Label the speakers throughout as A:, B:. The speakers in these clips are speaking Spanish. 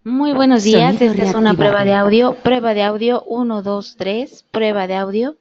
A: Muy buenos días,
B: Sonido
A: esta es una
B: reactivado.
A: prueba de audio uno, 2, 3, prueba de audio.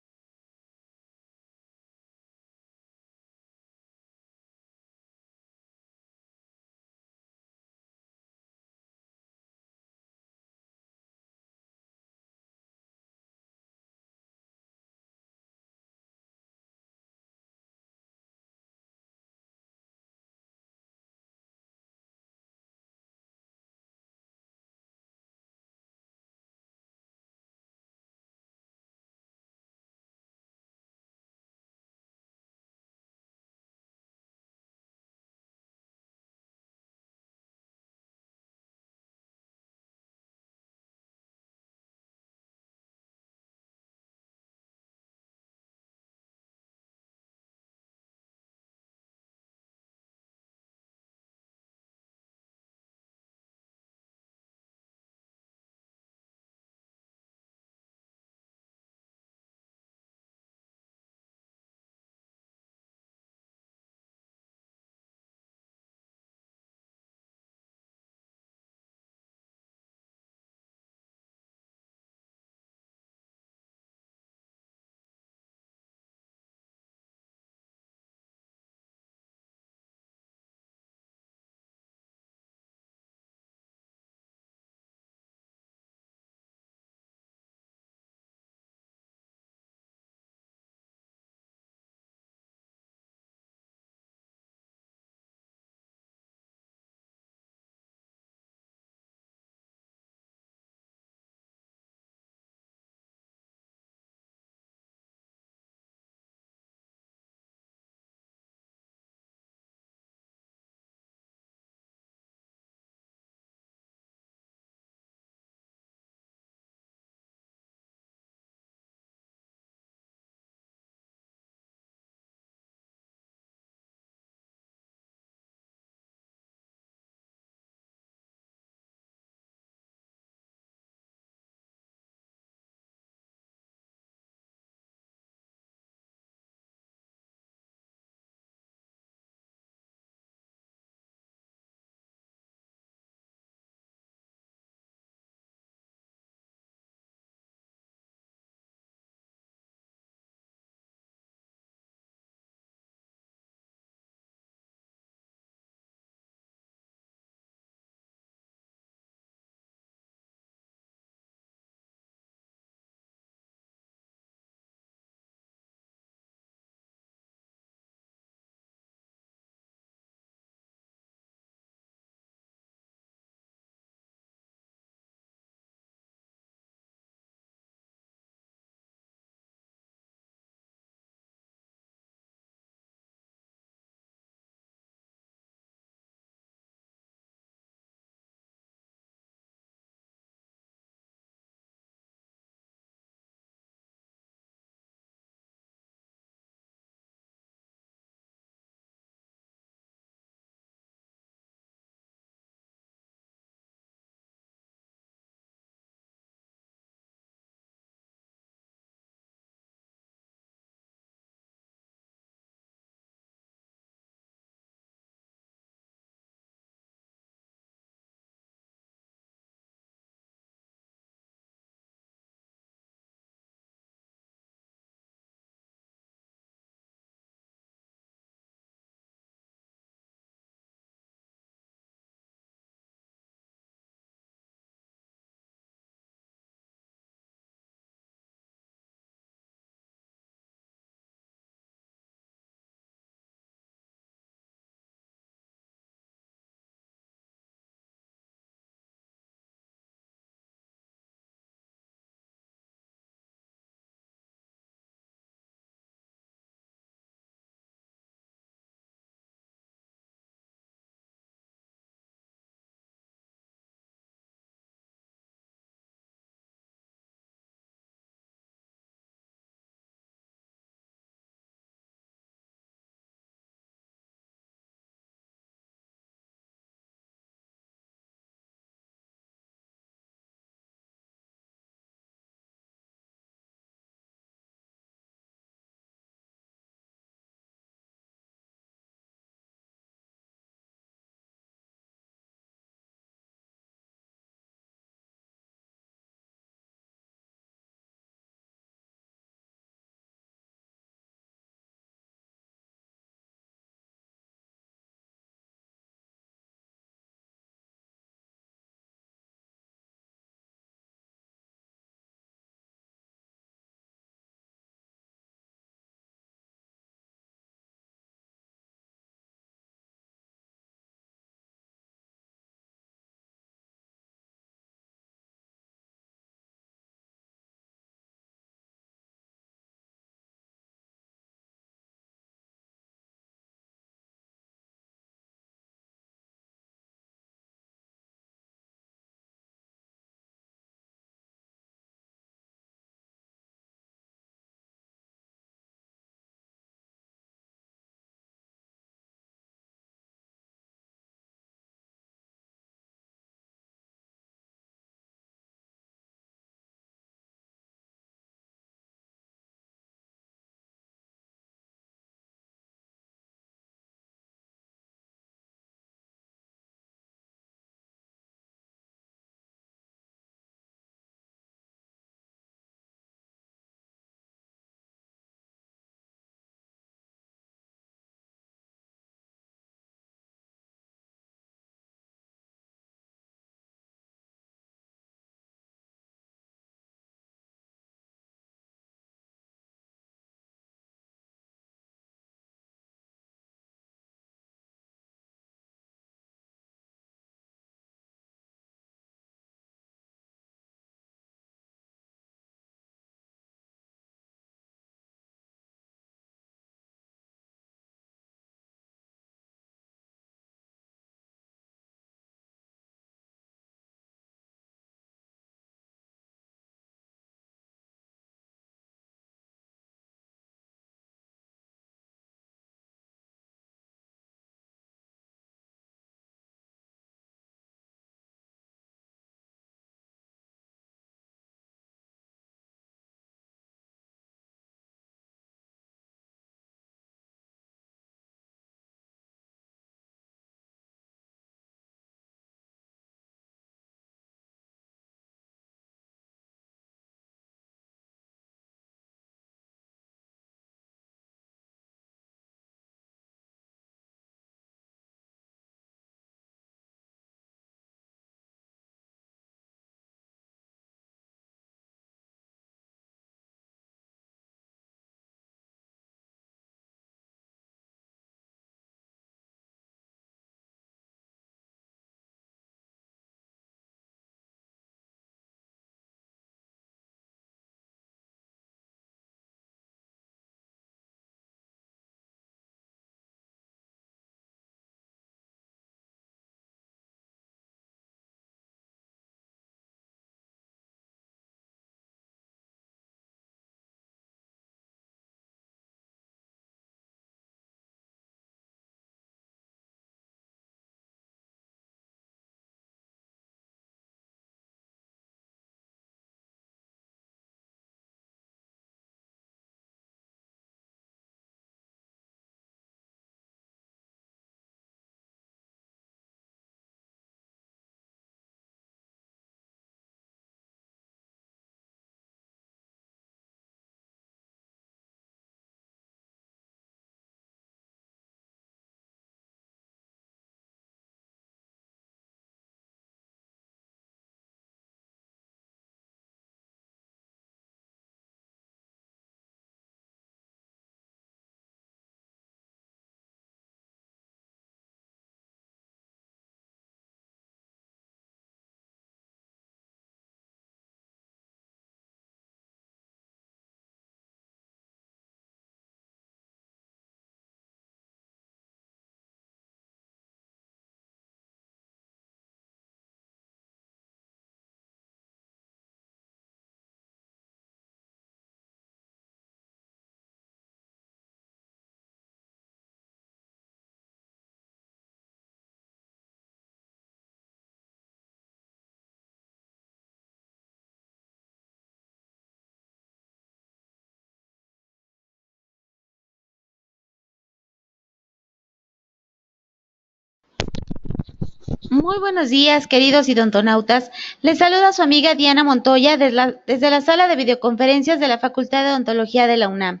A: Muy buenos días, queridos idontonautas. Les saluda su amiga Diana Montoya desde la sala de videoconferencias de la Facultad de Odontología de la UNAM.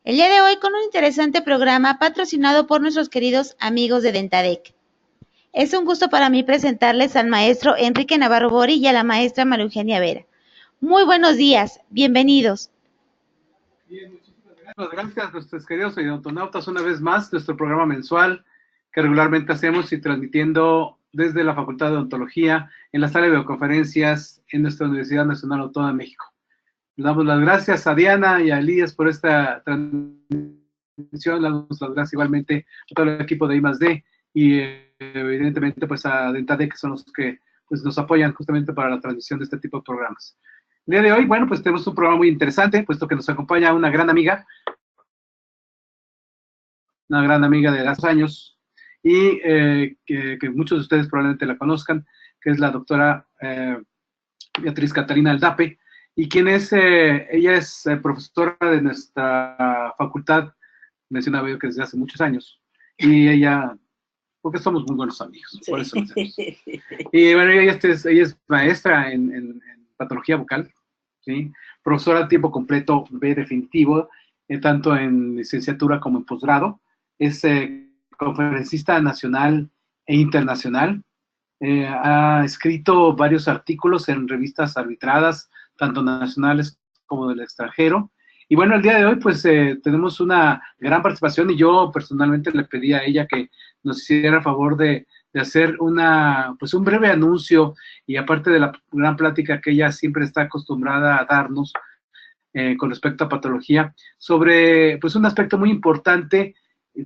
A: El día de hoy con un interesante programa patrocinado por nuestros queridos amigos de Dentadec. Es un gusto para mí presentarles al maestro Enrique Navarro Bori y a la maestra María Eugenia Vera. Muy buenos días, bienvenidos.
B: Bien, muchísimas gracias a nuestros queridos idontonautas una vez más, nuestro programa mensual que regularmente hacemos y transmitiendo desde la Facultad de Odontología en la sala de videoconferencias en nuestra Universidad Nacional Autónoma de México. Le damos las gracias a Diana y a Elías por esta transmisión, le damos las gracias igualmente a todo el equipo de I+D y evidentemente pues a Dentadec, que son los que pues, nos apoyan justamente para la transmisión de este tipo de programas. El día de hoy, bueno, pues tenemos un programa muy interesante, puesto que nos acompaña una gran amiga de hace años, y que muchos de ustedes probablemente la conozcan, que es la doctora Beatriz Catalina Aldape, y quien es, ella es profesora de nuestra facultad, mencionaba yo que desde hace muchos años, y ella, porque somos muy buenos amigos, sí. Por eso lo hacemos. Y bueno, ella es maestra en patología bucal, ¿sí? Profesora a tiempo completo B definitivo, tanto en licenciatura como en posgrado. Es conferencista nacional e internacional. Ha escrito varios artículos en revistas arbitradas, tanto nacionales como del extranjero. Y bueno, el día de hoy pues tenemos una gran participación y yo personalmente le pedí a ella que nos hiciera el favor de hacer pues un breve anuncio, y aparte de la gran plática que ella siempre está acostumbrada a darnos con respecto a patología, sobre pues un aspecto muy importante,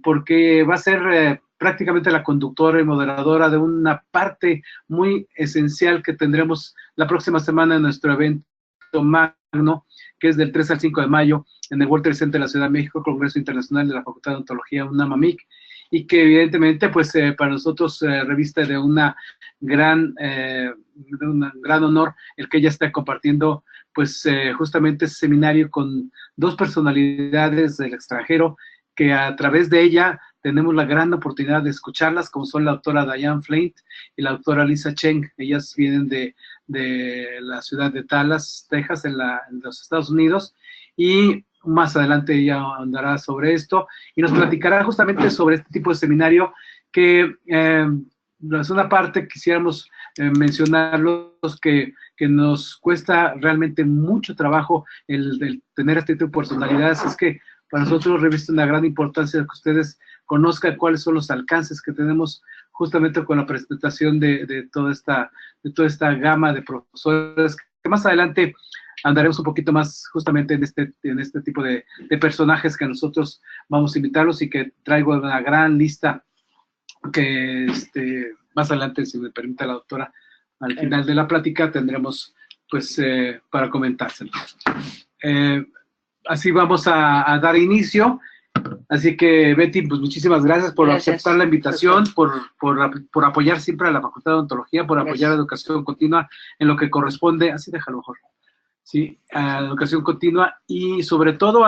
B: porque va a ser prácticamente la conductora y moderadora de una parte muy esencial que tendremos la próxima semana en nuestro evento magno, que es del 3 al 5 de mayo en el World Trade Center de la Ciudad de México, Congreso Internacional de la Facultad de Odontología UNAM-AMIC, y que evidentemente pues para nosotros reviste de un gran honor el que ella esté compartiendo pues justamente ese seminario con dos personalidades del extranjero, que a través de ella tenemos la gran oportunidad de escucharlas, como son la doctora Diane Flint y la doctora Lisa Cheng. Ellas vienen de la ciudad de Dallas, Texas, en los Estados Unidos, y más adelante ella andará sobre esto y nos platicará justamente sobre este tipo de seminario que es una parte quisiéramos mencionarlos que nos cuesta realmente mucho trabajo el tener este tipo de personalidades. Es que para nosotros reviste una gran importancia que ustedes conozcan cuáles son los alcances que tenemos justamente con la presentación de toda esta gama de profesores, que más adelante andaremos un poquito más justamente en este tipo de personajes que nosotros vamos a invitarlos, y que traigo una gran lista que más adelante, si me permite la doctora, al final de la plática tendremos pues para comentárselo. Así vamos a dar inicio. Así que, Betty, pues muchísimas gracias por aceptar la invitación, por apoyar siempre a la Facultad de Odontología, por apoyar a la educación continua en lo que corresponde, así déjalo mejor, sí, a la educación continua, y sobre todo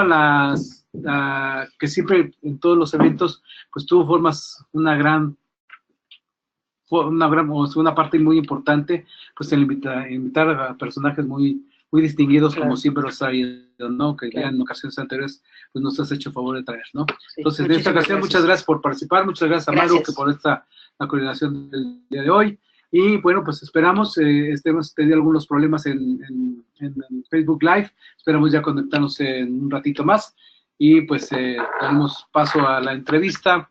B: que siempre en todos los eventos, pues tú formas una parte muy importante, pues el invitar a personajes muy distinguidos, claro, como siempre los ha ido, ¿no? Que claro, ya en ocasiones anteriores pues nos has hecho favor de traer, ¿no? Sí, entonces, en esta ocasión, muchas gracias por participar, muchas gracias a Maru que por la coordinación del día de hoy, y bueno, pues esperamos, hemos tenido algunos problemas en Facebook Live, esperamos ya conectarnos en un ratito más, y pues damos paso a la entrevista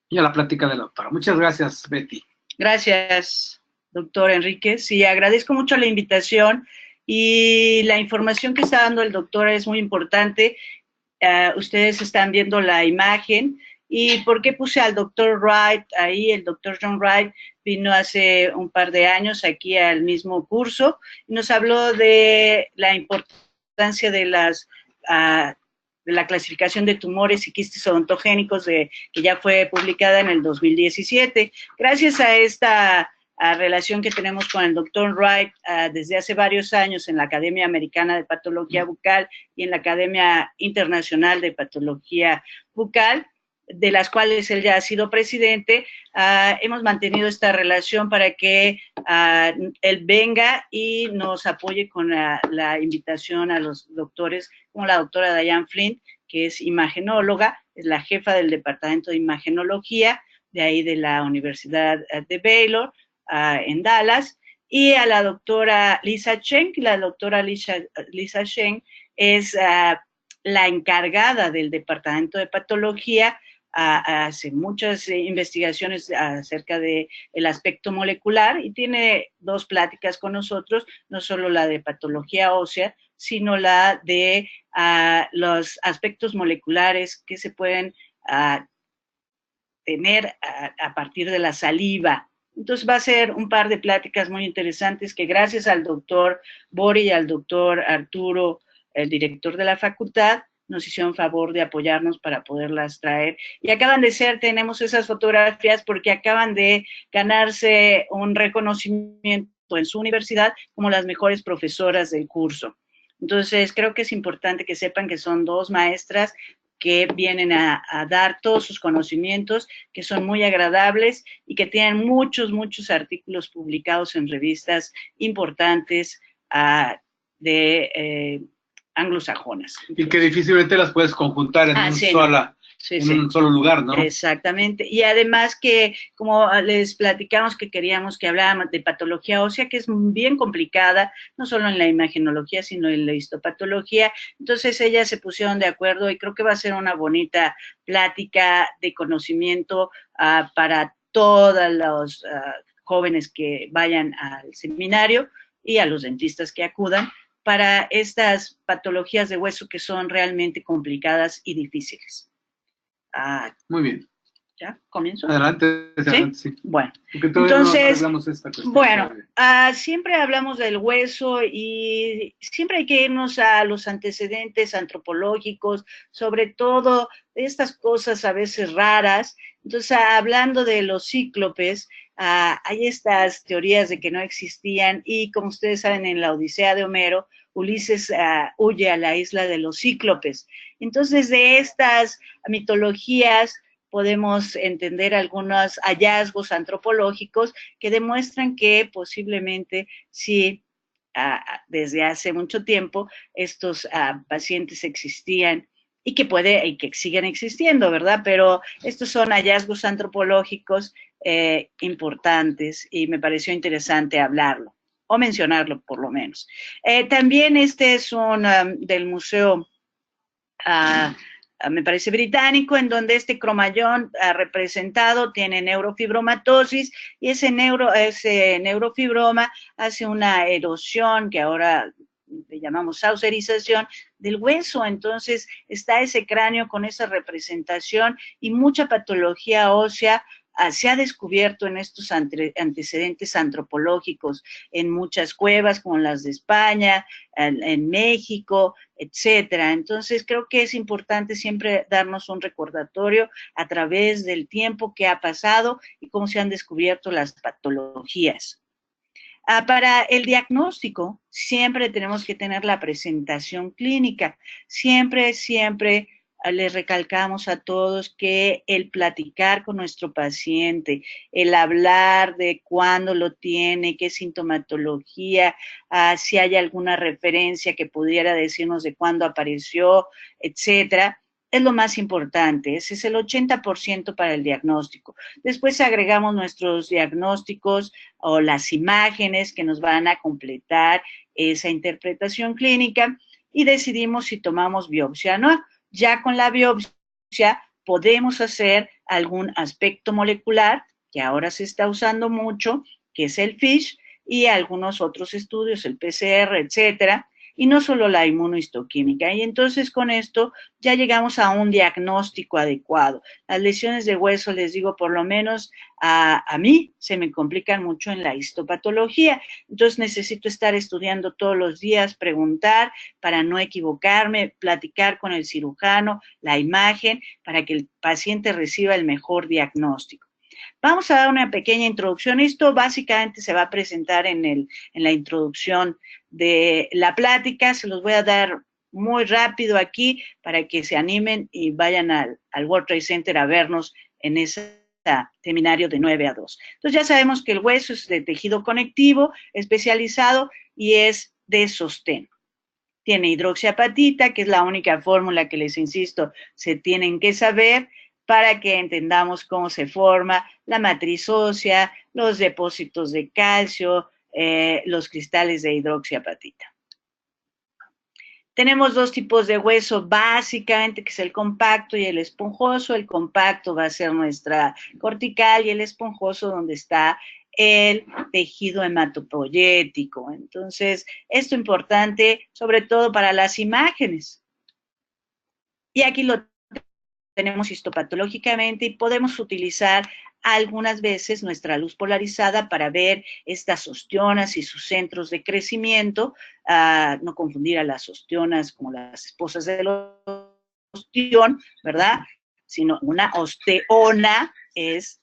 B: y a la plática de la doctora. Muchas gracias, Betty.
C: Gracias, doctor Enrique. Sí, agradezco mucho la invitación, y la información que está dando el doctor es muy importante. Ustedes están viendo la imagen. ¿Y por qué puse al doctor Wright ahí? El doctor John Wright vino hace un par de años aquí al mismo curso y nos habló de la importancia de la clasificación de tumores y quistes odontogénicos que ya fue publicada en el 2017. Gracias a esta relación que tenemos con el doctor Wright desde hace varios años en la Academia Americana de Patología Bucal y en la Academia Internacional de Patología Bucal, de las cuales él ya ha sido presidente, hemos mantenido esta relación para que él venga y nos apoye con la invitación a los doctores, como la doctora Diane Flint, que es imagenóloga, es la jefa del departamento de imagenología, de ahí de la Universidad de Baylor, en Dallas, y a la doctora Lisa Cheng. La doctora Lisa Cheng es la encargada del departamento de patología, hace muchas investigaciones acerca del aspecto molecular y tiene 2 pláticas con nosotros, no solo la de patología ósea, sino la de los aspectos moleculares que se pueden tener a partir de la saliva. Entonces va a ser un par de pláticas muy interesantes que gracias al doctor Bori y al doctor Arturo, el director de la facultad, nos hicieron favor de apoyarnos para poderlas traer. Y acaban de ser, tenemos esas fotografías porque acaban de ganarse un reconocimiento en su universidad como las mejores profesoras del curso. Entonces creo que es importante que sepan que son 2 maestras que vienen a dar todos sus conocimientos, que son muy agradables y que tienen muchos artículos publicados en revistas importantes de anglosajonas.
B: Y que difícilmente las puedes conjuntar en un solo lugar, ¿no?
C: Exactamente. Y además que, como les platicamos que queríamos que habláramos de patología ósea, que es bien complicada, no solo en la imagenología, sino en la histopatología. Entonces ellas se pusieron de acuerdo y creo que va a ser una bonita plática de conocimiento para todos los jóvenes que vayan al seminario y a los dentistas que acudan para estas patologías de hueso que son realmente complicadas y difíciles.
B: Muy bien.
C: ¿Ya? ¿Comienzo?
B: Adelante, sí.
C: Bueno, entonces,
B: bueno,
C: siempre hablamos del hueso y siempre hay que irnos a los antecedentes antropológicos, sobre todo de estas cosas a veces raras. Entonces, hablando de los cíclopes, hay estas teorías de que no existían y como ustedes saben, en la Odisea de Homero, Ulises huye a la isla de los cíclopes. Entonces, de estas mitologías podemos entender algunos hallazgos antropológicos que demuestran que posiblemente sí, desde hace mucho tiempo, estos pacientes existían y que sigan existiendo, ¿verdad? Pero estos son hallazgos antropológicos importantes y me pareció interesante hablarlo, o mencionarlo por lo menos. También este es un del museo, me parece británico, en donde este cromallón representado tiene neurofibromatosis y ese neurofibroma hace una erosión que ahora le llamamos saucerización del hueso. Entonces está ese cráneo con esa representación y mucha patología ósea se ha descubierto en estos antecedentes antropológicos en muchas cuevas como las de España, en México, etcétera. Entonces creo que es importante siempre darnos un recordatorio a través del tiempo que ha pasado y cómo se han descubierto las patologías. Para el diagnóstico siempre tenemos que tener la presentación clínica. Siempre les recalcamos a todos que el platicar con nuestro paciente, el hablar de cuándo lo tiene, qué sintomatología, si hay alguna referencia que pudiera decirnos de cuándo apareció, etcétera, es lo más importante. Ese es el 80% para el diagnóstico. Después agregamos nuestros diagnósticos o las imágenes que nos van a completar esa interpretación clínica y decidimos si tomamos biopsia o no. Ya con la biopsia podemos hacer algún aspecto molecular, que ahora se está usando mucho, que es el FISH, y algunos otros estudios, el PCR, etcétera, y no solo la inmunohistoquímica. Y entonces con esto ya llegamos a un diagnóstico adecuado. Las lesiones de hueso, les digo, por lo menos a mí se me complican mucho en la histopatología. Entonces necesito estar estudiando todos los días, preguntar para no equivocarme, platicar con el cirujano, la imagen, para que el paciente reciba el mejor diagnóstico. Vamos a dar una pequeña introducción. Esto básicamente se va a presentar en la introducción de la plática. Se los voy a dar muy rápido aquí para que se animen y vayan al World Trade Center a vernos en ese seminario de 9 a 2. Entonces ya sabemos que el hueso es de tejido conectivo especializado y es de sostén. Tiene hidroxiapatita, que es la única fórmula que les insisto, se tienen que saber para que entendamos cómo se forma la matriz ósea, los depósitos de calcio, los cristales de hidroxiapatita. Tenemos dos tipos de hueso básicamente, que es el compacto y el esponjoso. El compacto va a ser nuestra cortical y el esponjoso donde está el tejido hematopoyético. Entonces, esto es importante sobre todo para las imágenes. Y aquí lo tenemos histopatológicamente y podemos utilizar algunas veces nuestra luz polarizada para ver estas ostionas y sus centros de crecimiento, no confundir a las ostionas como las esposas del ostión, ¿verdad? Sino una osteona es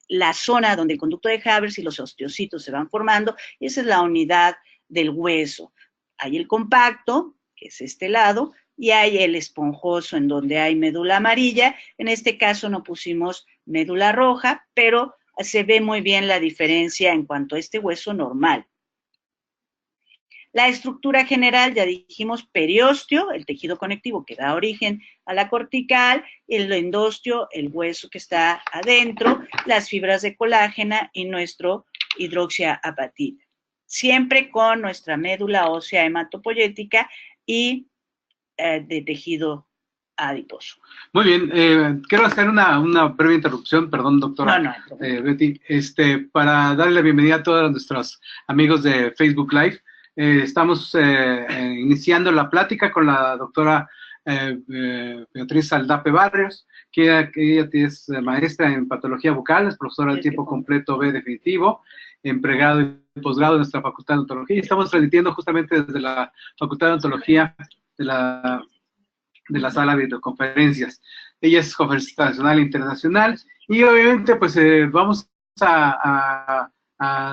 C: la zona donde el conducto de Haber y los osteocitos se van formando, y esa es la unidad del hueso. Hay el compacto, que es este lado, y hay el esponjoso en donde hay médula amarilla. En este caso no pusimos médula roja, pero se ve muy bien la diferencia en cuanto a este hueso normal. La estructura general, ya dijimos, periósteo, el tejido conectivo que da origen a la cortical, el endosteo, el hueso que está adentro, las fibras de colágena y nuestro hidroxiapatita. Siempre con nuestra médula ósea hematopoyética y de tejido adiposo.
B: Muy bien, quiero hacer una breve interrupción, perdón, doctora
C: No,
B: Betty, para darle la bienvenida a todos nuestros amigos de Facebook Live. Estamos iniciando la plática con la doctora Beatriz Aldape Barrios, que ella es maestra en patología bucal, es profesora de tiempo completo B definitivo, en pregrado y posgrado de nuestra Facultad de Odontología, y estamos transmitiendo justamente desde la Facultad de Odontología de la sala de videoconferencias. Ella es conferencista nacional e internacional, y obviamente pues vamos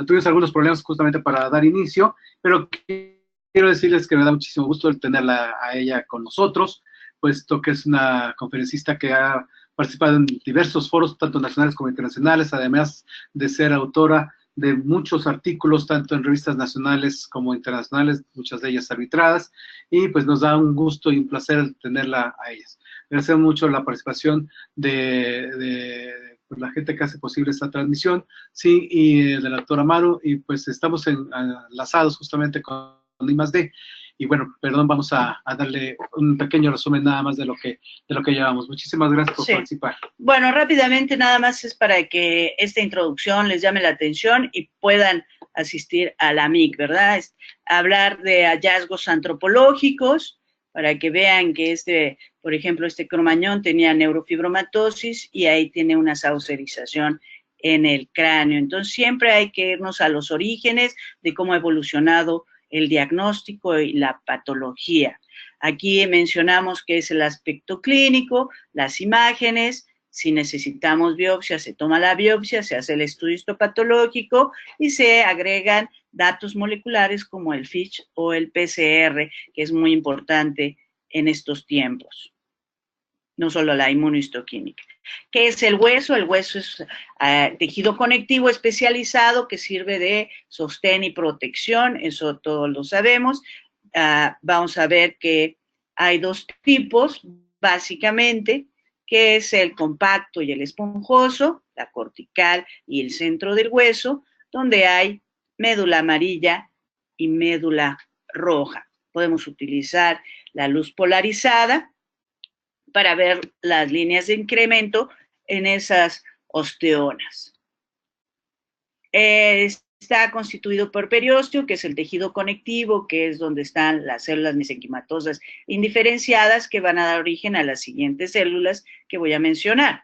B: tuvimos algunos problemas justamente para dar inicio, pero quiero decirles que me da muchísimo gusto el tenerla a ella con nosotros, puesto que es una conferencista que ha participado en diversos foros, tanto nacionales como internacionales, además de ser autora de muchos artículos, tanto en revistas nacionales como internacionales, muchas de ellas arbitradas, y pues nos da un gusto y un placer tenerla a ellas. Agradecemos mucho la participación de la gente que hace posible esta transmisión, sí, y de la doctora Maru, y pues estamos enlazados justamente con I+D, y bueno, perdón, vamos a darle un pequeño resumen nada más de lo que llevamos. Muchísimas gracias por participar.
C: Bueno, rápidamente nada más es para que esta introducción les llame la atención y puedan asistir a la MIC, ¿verdad? Hablar de hallazgos antropológicos, para que vean que por ejemplo, este cromañón tenía neurofibromatosis y ahí tiene una saucerización en el cráneo. Entonces, siempre hay que irnos a los orígenes de cómo ha evolucionado el diagnóstico y la patología. Aquí mencionamos que es el aspecto clínico, las imágenes, si necesitamos biopsia, se toma la biopsia, se hace el estudio histopatológico y se agregan datos moleculares como el FISH o el PCR, que es muy importante en estos tiempos. No solo la inmunohistoquímica. ¿Qué es el hueso? El hueso es tejido conectivo especializado que sirve de sostén y protección, eso todos lo sabemos. Vamos a ver que hay dos tipos, básicamente, que es el compacto y el esponjoso, la cortical y el centro del hueso, donde hay médula amarilla y médula roja. Podemos utilizar la luz polarizada para ver las líneas de incremento en esas osteonas. Está constituido por periósteo, que es el tejido conectivo, que es donde están las células mesenquimatosas indiferenciadas que van a dar origen a las siguientes células que voy a mencionar,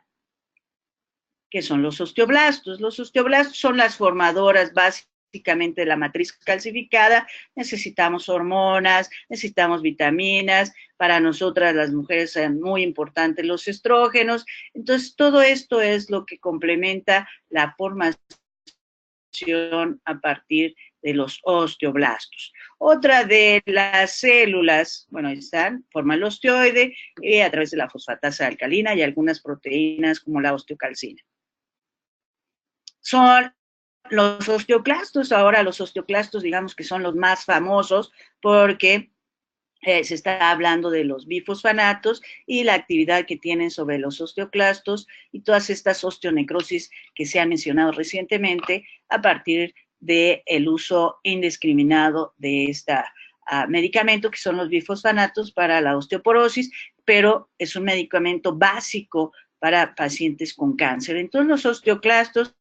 C: que son los osteoblastos. Los osteoblastos son las formadoras básicamente de la matriz calcificada. Necesitamos hormonas, necesitamos vitaminas. Para nosotras las mujeres son muy importantes los estrógenos. Entonces, todo esto es lo que complementa la formación a partir de los osteoblastos. Otra de las células, bueno, ahí están, forma el osteoide a través de la fosfatasa alcalina y algunas proteínas como la osteocalcina. Son los osteoclastos. Ahora los osteoclastos, digamos que son los más famosos porque se está hablando de los bifosfanatos y la actividad que tienen sobre los osteoclastos y todas estas osteonecrosis que se han mencionado recientemente a partir del uso indiscriminado de este medicamento, que son los bifosfanatos para la osteoporosis, pero es un medicamento básico para pacientes con cáncer. Entonces los osteoclastos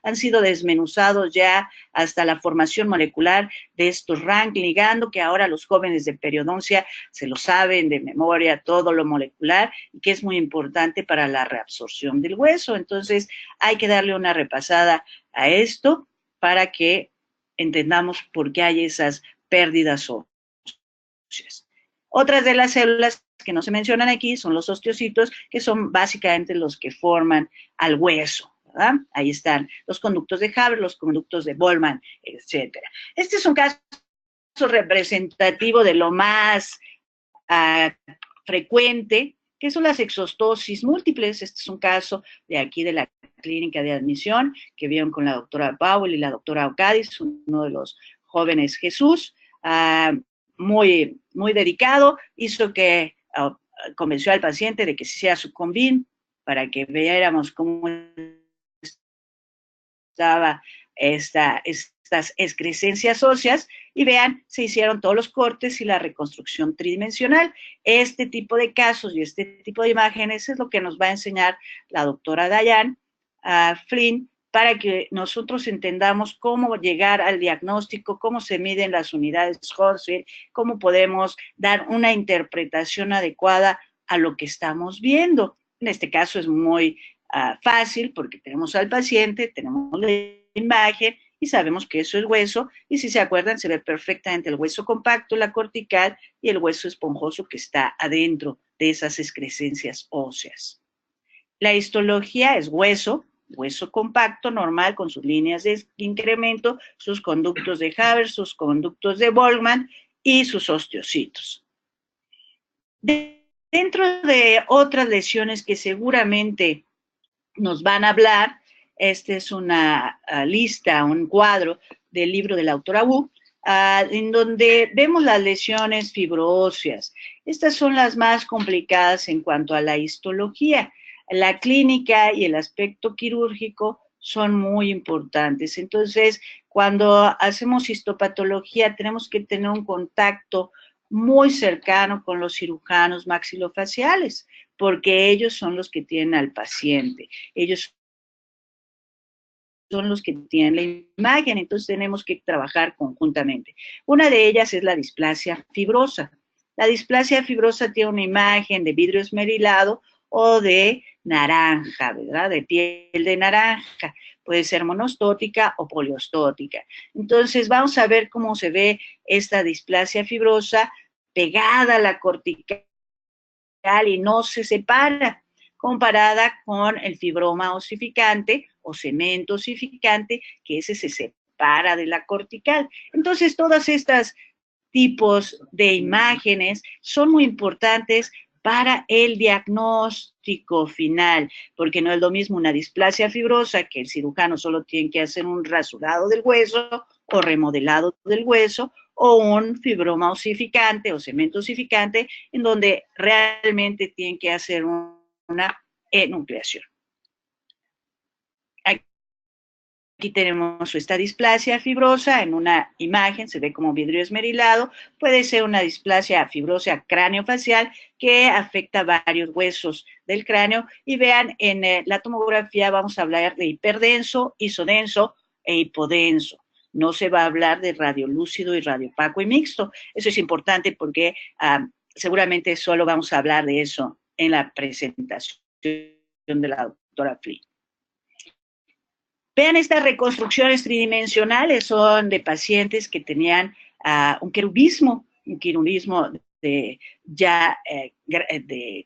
C: han sido desmenuzados ya hasta la formación molecular de estos rank ligando, que ahora los jóvenes de periodoncia se lo saben de memoria, todo lo molecular, y que es muy importante para la reabsorción del hueso. Entonces, hay que darle una repasada a esto para que entendamos por qué hay esas pérdidas óseas. Otras de las células que no se mencionan aquí son los osteocitos, que son básicamente los que forman al hueso. ¿verdad? Ahí están los conductos de Haber, los conductos de Boltzmann, etcétera. Este es un caso representativo de lo más frecuente, que son las exostosis múltiples. Este es un caso de aquí de la clínica de admisión que vieron con la doctora Powell y la doctora Ocadis, uno de los jóvenes Jesús, muy dedicado, hizo que convenció al paciente de que se hiciera su combin para que viéramos cómo estaba estas excrescencias óseas y vean, se hicieron todos los cortes y la reconstrucción tridimensional. Este tipo de casos y este tipo de imágenes es lo que nos va a enseñar la doctora Diane Flynn para que nosotros entendamos cómo llegar al diagnóstico, cómo se miden las unidades Horsfield, cómo podemos dar una interpretación adecuada a lo que estamos viendo. En este caso es muy fácil porque tenemos al paciente, tenemos la imagen y sabemos que eso es hueso, y si se acuerdan se ve perfectamente el hueso compacto, la cortical y el hueso esponjoso que está adentro de esas excrescencias óseas. La histología es hueso compacto normal con sus líneas de incremento, sus conductos de Haber, sus conductos de Boltzmann y sus osteocitos. Dentro de otras lesiones que seguramente nos van a hablar, esta es una lista, un cuadro del libro de la autora Wu, en donde vemos las lesiones fibroóseas. Estas son las más complicadas en cuanto a la histología. La clínica y el aspecto quirúrgico son muy importantes. Entonces, cuando hacemos histopatología, tenemos que tener un contacto muy cercano con los cirujanos maxilofaciales, porque ellos son los que tienen al paciente, ellos son los que tienen la imagen, entonces tenemos que trabajar conjuntamente. Una de ellas es la displasia fibrosa. La displasia fibrosa tiene una imagen de vidrio esmerilado o de naranja, ¿verdad? De piel de naranja. Puede ser monostótica o poliostótica. Entonces, vamos a ver cómo se ve esta displasia fibrosa pegada a la cortical y no se separa, comparada con el fibroma osificante o cemento osificante, que ese se separa de la cortical. Entonces, todas estas tipos de imágenes son muy importantes para el diagnóstico final, porque no es lo mismo una displasia fibrosa, que el cirujano solo tiene que hacer un rasurado del hueso o remodelado del hueso, o un fibroma osificante o cemento osificante, en donde realmente tienen que hacer una enucleación. Aquí tenemos esta displasia fibrosa en una imagen, se ve como vidrio esmerilado, puede ser una displasia fibrosa craneofacial que afecta varios huesos del cráneo, y vean, en la tomografía vamos a hablar de hiperdenso, isodenso e hipodenso. No se va a hablar de radiolúcido y radiopaco y mixto. Eso es importante porque seguramente solo vamos a hablar de eso en la presentación de la doctora Flynn. Vean, estas reconstrucciones tridimensionales son de pacientes que tenían un querubismo de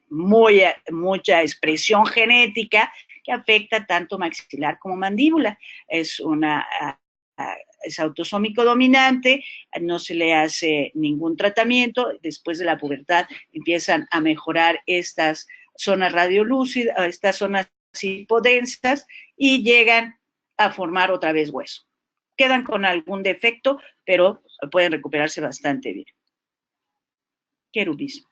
C: mucha expresión genética que afecta tanto maxilar como mandíbula. Es una es autosómico dominante, no se le hace ningún tratamiento, después de la pubertad empiezan a mejorar estas zonas radiolúcidas, estas zonas hipodensas, y llegan a formar otra vez hueso. Quedan con algún defecto, pero pueden recuperarse bastante bien. Querubismo.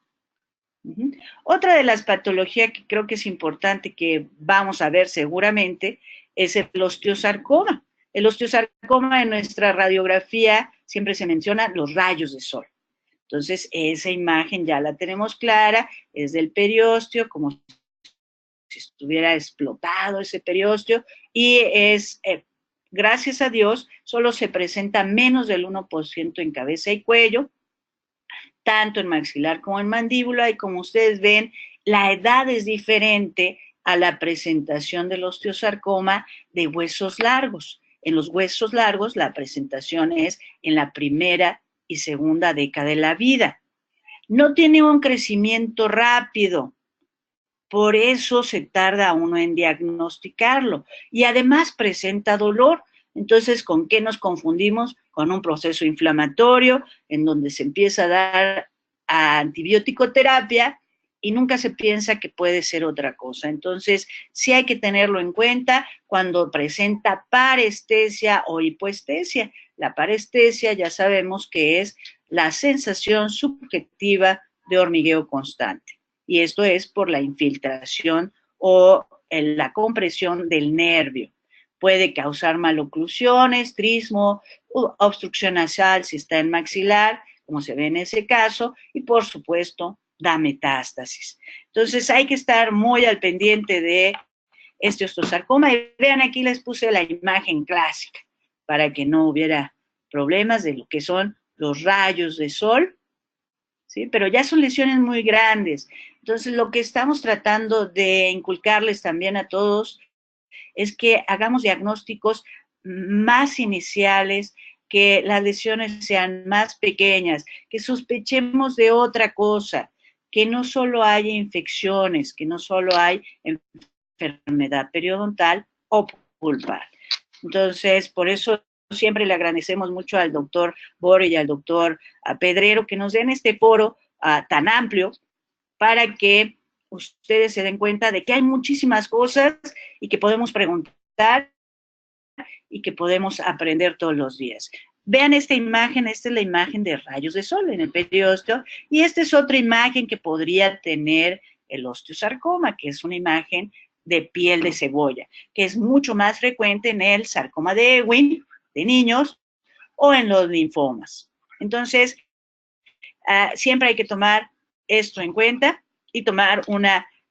C: Otra de las patologías que creo que es importante que vamos a ver seguramente es el osteosarcoma. El osteosarcoma en nuestra radiografía siempre se menciona los rayos de sol. Entonces, esa imagen ya la tenemos clara, es del periósteo, como si estuviera explotado ese periósteo, y es, gracias a Dios, solo se presenta menos del 1% en cabeza y cuello, tanto en maxilar como en mandíbula, y como ustedes ven, la edad es diferente a la presentación del osteosarcoma de huesos largos. En los huesos largos, la presentación es en la primera y segunda década de la vida. No tiene un crecimiento rápido, por eso se tarda uno en diagnosticarlo, y además presenta dolor. Entonces, ¿con qué nos confundimos? Con un proceso inflamatorio en donde se empieza a dar antibiótico terapia y nunca se piensa que puede ser otra cosa. Entonces, sí hay que tenerlo en cuenta cuando presenta parestesia o hipoestesia. La parestesia ya sabemos que es la sensación subjetiva de hormigueo constante, y esto es por la infiltración o la compresión del nervio. Puede causar maloclusiones, trismo, obstrucción nasal si está en maxilar, como se ve en ese caso, y por supuesto da metástasis. Entonces hay que estar muy al pendiente de este osteosarcoma. Y vean, aquí les puse la imagen clásica para que no hubiera problemas de lo que son los rayos de sol, ¿sí? Pero ya son lesiones muy grandes. Entonces, lo que estamos tratando de inculcarles también a todos es que hagamos diagnósticos más iniciales, que las lesiones sean más pequeñas, que sospechemos de otra cosa, que no solo haya infecciones, que no solo hay enfermedad periodontal o pulpar. Entonces, por eso siempre le agradecemos mucho al doctor Boro y al doctor Pedrero que nos den este foro tan amplio para que ustedes se den cuenta de que hay muchísimas cosas y que podemos preguntar y que podemos aprender todos los días. Vean esta imagen, esta es la imagen de rayos de sol en el periósteo, y esta es otra imagen que podría tener el osteosarcoma, que es una imagen de piel de cebolla, que es mucho más frecuente en el sarcoma de Ewing, de niños, o en los linfomas. Entonces, siempre hay que tomar esto en cuenta y tomar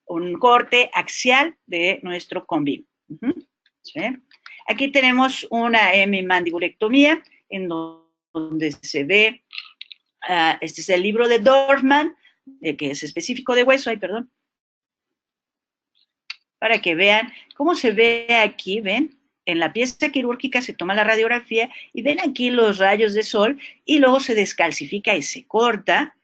C: un corte axial de nuestro convivio. ¿Sí? Aquí tenemos una hemimandibulectomía en donde se ve, este es el libro de Dorfman, que es específico de hueso, para que vean cómo se ve aquí, ven, en la pieza quirúrgica se toma la radiografía y ven aquí los rayos de sol y luego se descalcifica y se corta,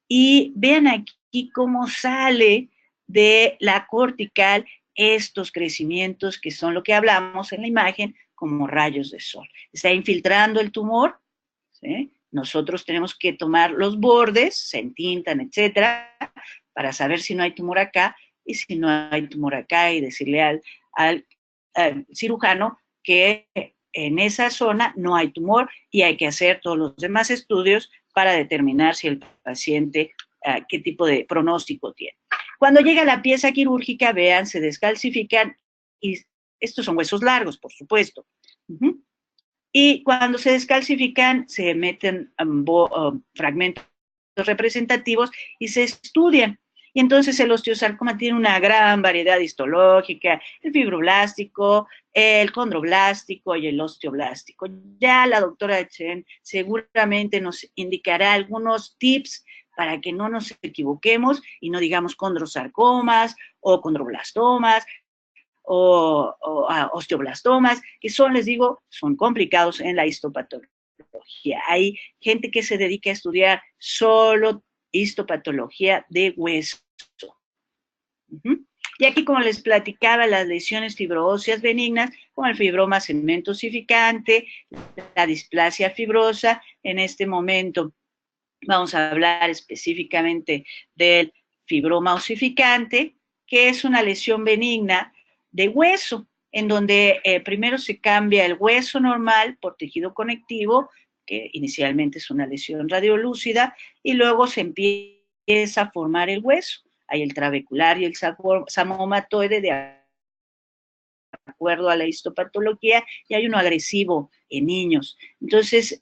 C: y vean aquí cómo sale de la cortical estos crecimientos que son lo que hablamos en la imagen como rayos de sol. Está infiltrando el tumor, ¿sí? Nosotros tenemos que tomar los bordes, se entintan, etcétera, para saber si no hay tumor acá, y si no hay tumor acá, y decirle al cirujano que en esa zona no hay tumor y hay que hacer todos los demás estudios para determinar si el paciente, qué tipo de pronóstico tiene. Cuando llega la pieza quirúrgica, vean, se descalcifican, y estos son huesos largos, por supuesto. Y cuando se descalcifican, se meten fragmentos representativos y se estudian. Y entonces el osteosarcoma tiene una gran variedad histológica, el fibroblástico, el condroblástico y el osteoblástico. Ya la doctora Chen seguramente nos indicará algunos tips para que no nos equivoquemos y no digamos condrosarcomas o condroblastomas o osteoblastomas, que son, les digo, son complicados en la histopatología. Hay gente que se dedica a estudiar solo histopatología de hueso. Y aquí, como les platicaba, las lesiones fibroóseas benignas, como el fibroma segmento osificante, la displasia fibrosa. En este momento vamos a hablar específicamente del fibroma osificante, que es una lesión benigna de hueso, en donde primero se cambia el hueso normal por tejido conectivo, que inicialmente es una lesión radiolúcida, y luego se empieza a formar el hueso. Hay el trabecular y el samomatoide de acuerdo a la histopatología, y hay uno agresivo en niños. Entonces,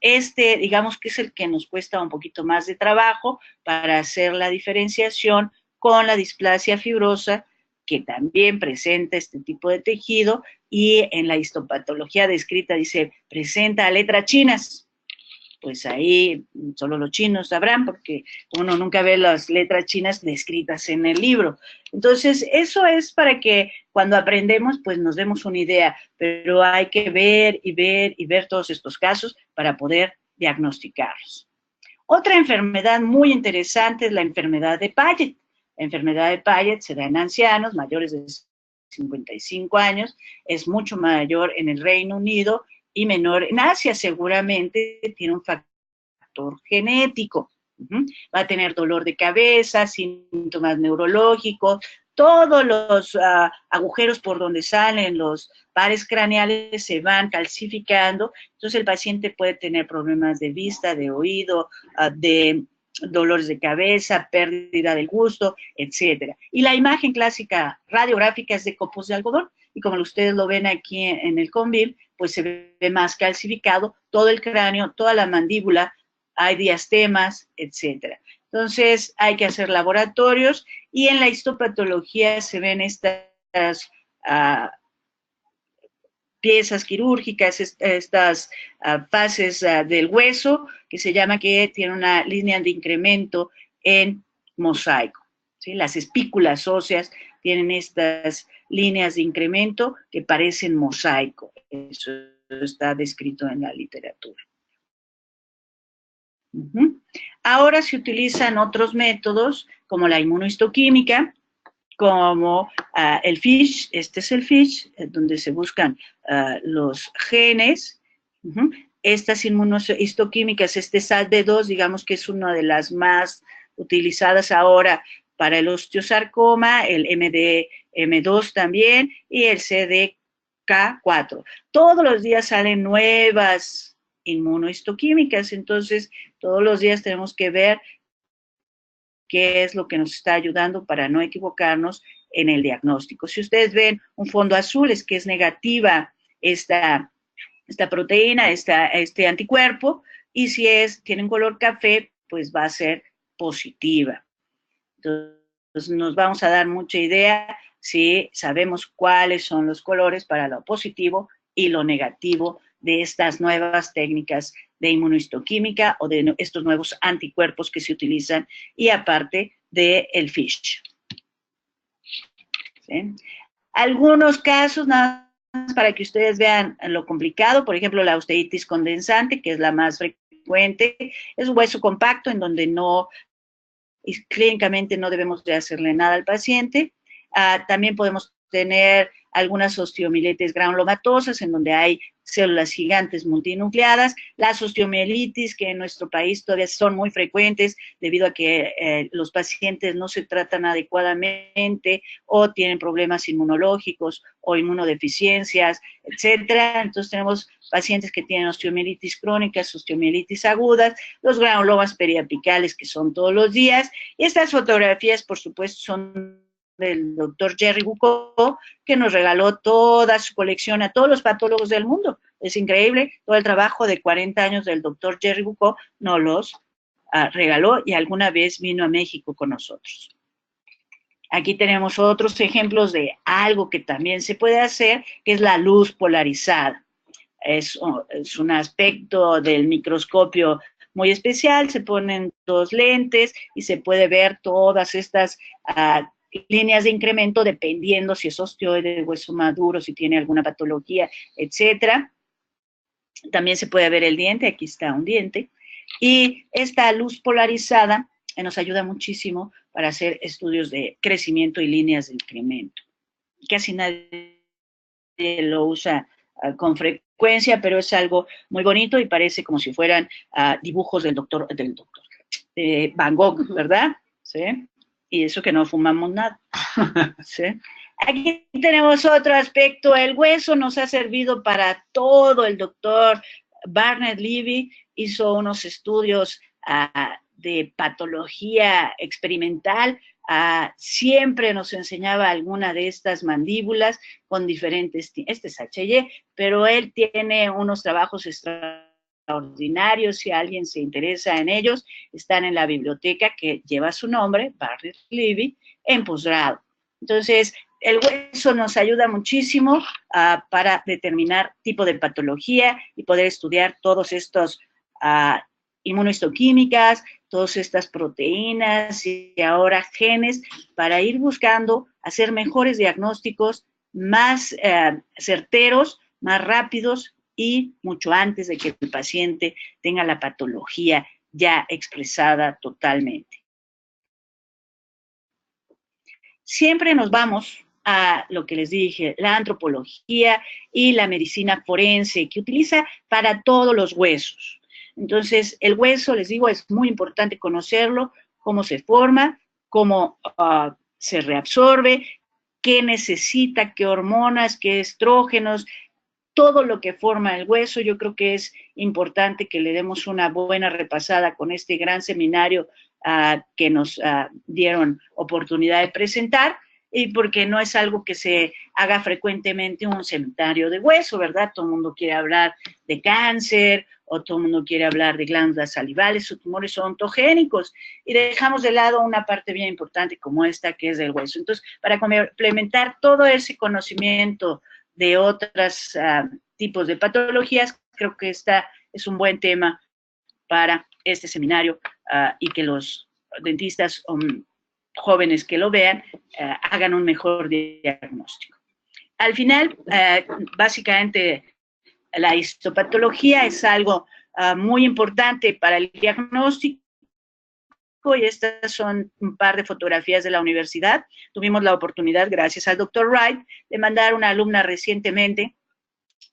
C: digamos que es el que nos cuesta un poquito más de trabajo para hacer la diferenciación con la displasia fibrosa, que también presenta este tipo de tejido, y en la histopatología descrita dice, presenta letras chinas. Pues ahí solo los chinos sabrán, porque uno nunca ve las letras chinas descritas en el libro. Entonces, eso es para que cuando aprendemos, pues nos demos una idea, pero hay que ver y ver y ver todos estos casos para poder diagnosticarlos. Otra enfermedad muy interesante es la enfermedad de Paget. La enfermedad de Paget se da en ancianos mayores de 55 años, es mucho mayor en el Reino Unido y menor en Asia. Seguramente tiene un factor genético. Va a tener dolor de cabeza, síntomas neurológicos, todos los agujeros por donde salen los pares craneales se van calcificando, entonces el paciente puede tener problemas de vista, de oído, de dolores de cabeza, pérdida del gusto, etcétera. Y la imagen clásica radiográfica es de copos de algodón, y como ustedes lo ven aquí en el CONVIL, pues se ve más calcificado todo el cráneo, toda la mandíbula, hay diastemas, etcétera. Entonces hay que hacer laboratorios, y en la histopatología se ven estas piezas quirúrgicas, estas fases del hueso, que se llama que tiene una línea de incremento en mosaico. ¿Sí? Las espículas óseas tienen estas líneas de incremento que parecen mosaico. Eso está descrito en la literatura. Ahora se utilizan otros métodos, como la inmunohistoquímica, como el FISH, este es el FISH, donde se buscan los genes. Estas inmunohistoquímicas, este SALB2, digamos que es una de las más utilizadas ahora para el osteosarcoma, el MDM2 también, y el CDK4. Todos los días salen nuevas inmunohistoquímicas, entonces todos los días tenemos que ver qué es lo que nos está ayudando para no equivocarnos en el diagnóstico. Si ustedes ven un fondo azul, es que es negativa esta proteína, este anticuerpo, y si tiene un color café, pues va a ser positiva. Entonces nos vamos a dar mucha idea si sabemos cuáles son los colores para lo positivo y lo negativo de estas nuevas técnicas de inmunohistoquímica o de estos nuevos anticuerpos que se utilizan, y aparte del FISH. ¿Sí? Algunos casos, nada más para que ustedes vean lo complicado, por ejemplo, la osteitis condensante, que es la más frecuente, es un hueso compacto en donde clínicamente no debemos de hacerle nada al paciente. También podemos tener algunas osteomielitis granulomatosas, en donde hay células gigantes multinucleadas, las osteomielitis, que en nuestro país todavía son muy frecuentes debido a que los pacientes no se tratan adecuadamente o tienen problemas inmunológicos o inmunodeficiencias, etcétera. Entonces tenemos pacientes que tienen osteomielitis crónicas, osteomielitis agudas, los granulomas periapicales, que son todos los días, y estas fotografías, por supuesto, son del doctor Jerry Bucco, que nos regaló toda su colección a todos los patólogos del mundo. Es increíble, todo el trabajo de 40 años del doctor Jerry Bucco nos los regaló, y alguna vez vino a México con nosotros. Aquí tenemos otros ejemplos de algo que también se puede hacer, que es la luz polarizada. Es un aspecto del microscopio muy especial, se ponen dos lentes y se puede ver todas estas líneas de incremento dependiendo si es osteoide, hueso maduro, si tiene alguna patología, etcétera. También se puede ver el diente, aquí está un diente, y esta luz polarizada nos ayuda muchísimo para hacer estudios de crecimiento y líneas de incremento. casi nadie lo usa con frecuencia, pero es algo muy bonito y parece como si fueran dibujos del doctor Van Gogh, ¿verdad? ¿Sí? Y eso que no fumamos nada. ¿Sí? Aquí tenemos otro aspecto. El hueso nos ha servido para todo. El doctor Barnett Levy hizo unos estudios de patología experimental. Siempre nos enseñaba alguna de estas mandíbulas con diferentes, este es H&Y, pero él tiene unos trabajos extraordinarios. Si alguien se interesa en ellos, están en la biblioteca que lleva su nombre, Barnett Levy, en posgrado. Entonces, el hueso nos ayuda muchísimo para determinar tipo de patología y poder estudiar todos estos inmunohistoquímicas, todas estas proteínas y ahora genes para ir buscando hacer mejores diagnósticos más certeros, más rápidos y mucho antes de que el paciente tenga la patología ya expresada totalmente. Siempre nos vamos a lo que les dije, la antropología y la medicina forense, que utiliza para todos los huesos. Entonces, el hueso, les digo, es muy importante conocerlo, cómo se forma, cómo se reabsorbe, qué necesita, qué hormonas, qué estrógenos, todo lo que forma el hueso. Yo creo que es importante que le demos una buena repasada con este gran seminario que nos dieron oportunidad de presentar, y porque no es algo que se haga frecuentemente un seminario de hueso, ¿verdad? Todo el mundo quiere hablar de cáncer, o todo el mundo quiere hablar de glándulas salivales o tumores ontogénicos, y dejamos de lado una parte bien importante como esta, que es del hueso. Entonces, para complementar todo ese conocimiento de otros tipos de patologías, creo que esta es un buen tema para este seminario y que los dentistas jóvenes que lo vean hagan un mejor diagnóstico. Al final, básicamente, la histopatología es algo muy importante para el diagnóstico, y estas son un par de fotografías de la universidad. Tuvimos la oportunidad, gracias al doctor Wright, de mandar una alumna recientemente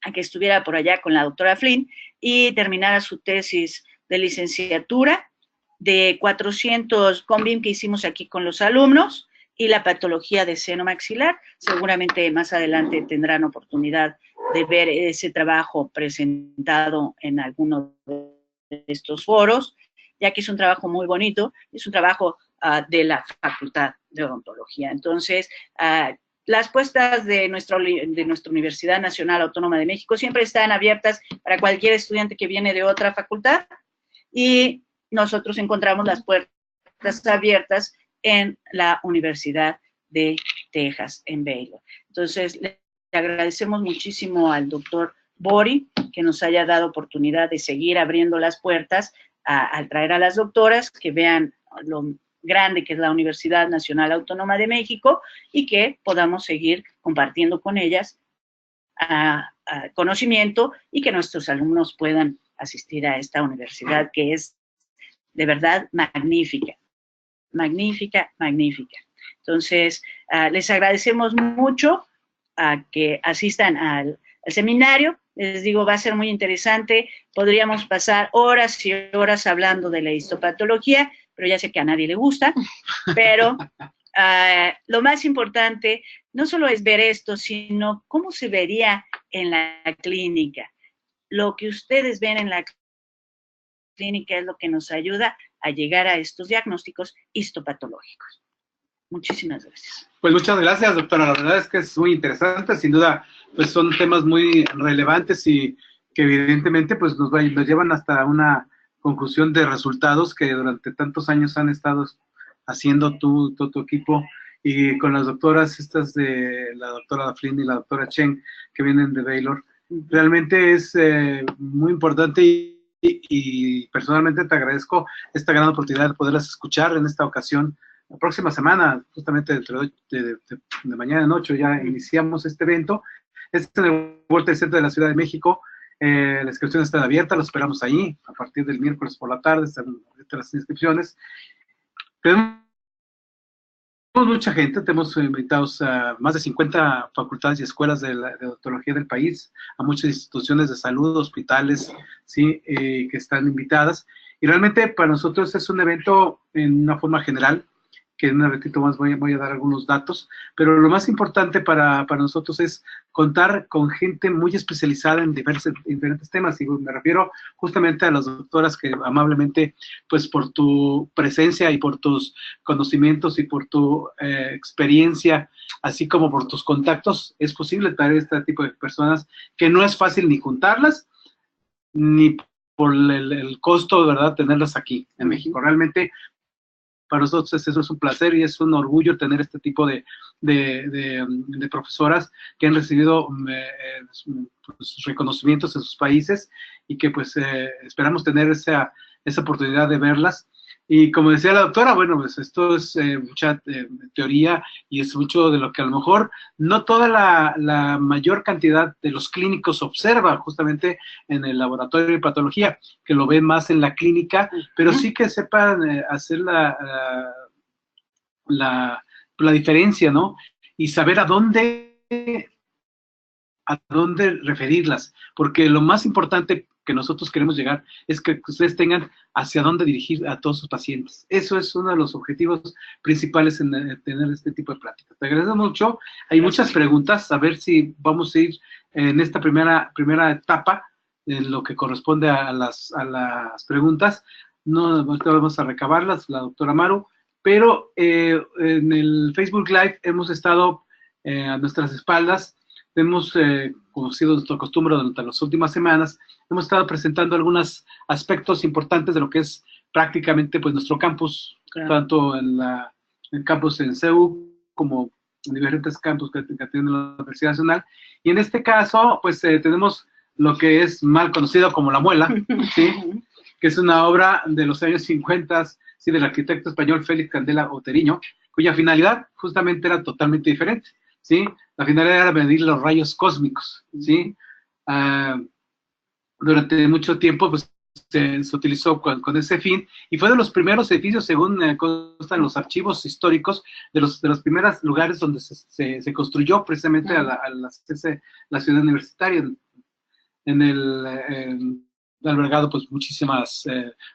C: a que estuviera por allá con la doctora Flynn y terminara su tesis de licenciatura de 400 CONVIM que hicimos aquí con los alumnos, y la patología de seno maxilar. Seguramente más adelante tendrán oportunidad de ver ese trabajo presentado en alguno de estos foros, ya que es un trabajo muy bonito, es un trabajo de la Facultad de Odontología. Entonces, las puestas de nuestra Universidad Nacional Autónoma de México siempre están abiertas para cualquier estudiante que viene de otra facultad, y nosotros encontramos las puertas abiertas en la Universidad de Texas, en Baylor. Entonces, le agradecemos muchísimo al doctor Bori que nos haya dado oportunidad de seguir abriendo las puertas al traer a las doctoras que vean lo grande que es la Universidad Nacional Autónoma de México, y que podamos seguir compartiendo con ellas conocimiento, y que nuestros alumnos puedan asistir a esta universidad que es de verdad magnífica, magnífica, magnífica. Entonces, les agradecemos mucho que asistan al seminario. Les digo, va a ser muy interesante. Podríamos pasar horas y horas hablando de la histopatología, pero ya sé que a nadie le gusta. Pero lo más importante no solo es ver esto, sino cómo se vería en la clínica. Lo que ustedes ven en la clínica es lo que nos ayuda a llegar a estos diagnósticos histopatológicos. Muchísimas gracias.
B: Pues muchas gracias, doctora. La verdad es que es muy interesante. Sin duda, pues son temas muy relevantes y que evidentemente pues nos llevan hasta una conclusión de resultados que durante tantos años han estado haciendo todo tu equipo, y con las doctoras estas de la doctora Flynn y la doctora Chen que vienen de Baylor. Realmente es muy importante, y personalmente te agradezco esta gran oportunidad de poderlas escuchar en esta ocasión. La próxima semana, justamente dentro de mañana en 8, ya iniciamos este evento. Este es en el World Trade Center de la Ciudad de México. La inscripción está abierta, los esperamos ahí a partir del miércoles por la tarde, están las inscripciones. mucha gente, tenemos invitados a más de 50 facultades y escuelas de odontología del país, a muchas instituciones de salud, hospitales, ¿sí? Que están invitadas. Y realmente para nosotros es un evento en una forma general, que en un ratito más voy a dar algunos datos, pero lo más importante para nosotros es contar con gente muy especializada en diferentes temas, y me refiero justamente a las doctoras que amablemente, pues por tu presencia y por tus conocimientos y por tu experiencia, así como por tus contactos, es posible traer este tipo de personas que no es fácil ni juntarlas, ni por el costo, ¿verdad?, tenerlas aquí en México. Realmente para nosotros eso es un placer y es un orgullo tener este tipo de profesoras que han recibido pues, reconocimientos en sus países y que pues esperamos tener esa oportunidad de verlas. Y como decía la doctora, bueno, pues esto es mucha teoría y es mucho de lo que a lo mejor no toda la mayor cantidad de los clínicos observa justamente en el laboratorio de patología, que lo ven más en la clínica, pero sí que sepan hacer la diferencia, ¿no? Y saber a dónde referirlas, porque lo más importante que nosotros queremos llegar es que ustedes tengan hacia dónde dirigir a todos sus pacientes. Eso es uno de los objetivos principales en tener este tipo de pláticas. Te agradezco mucho. Hay muchas preguntas, a ver si vamos a ir en esta primera etapa, en lo que corresponde a las preguntas. No vamos a recabarlas, la doctora Maru, pero en el Facebook Live hemos estado a nuestras espaldas. Hemos, como ha sido nuestra costumbre durante las últimas semanas, hemos estado presentando algunos aspectos importantes de lo que es prácticamente pues nuestro campus, claro, tanto en el campus en CEU como en diferentes campus que tiene la Universidad Nacional. Y en este caso, pues tenemos lo que es mal conocido como La Muela, ¿sí? Que es una obra de los años 50, ¿sí? Del arquitecto español Félix Candela Oteriño, cuya finalidad justamente era totalmente diferente, ¿sí? La finalidad era medir los rayos cósmicos, ¿sí? Durante mucho tiempo, pues, se utilizó con ese fin, y fue de los primeros edificios, según constan los archivos históricos, de los primeros lugares donde se construyó precisamente la ciudad universitaria. En el albergado pues muchísimas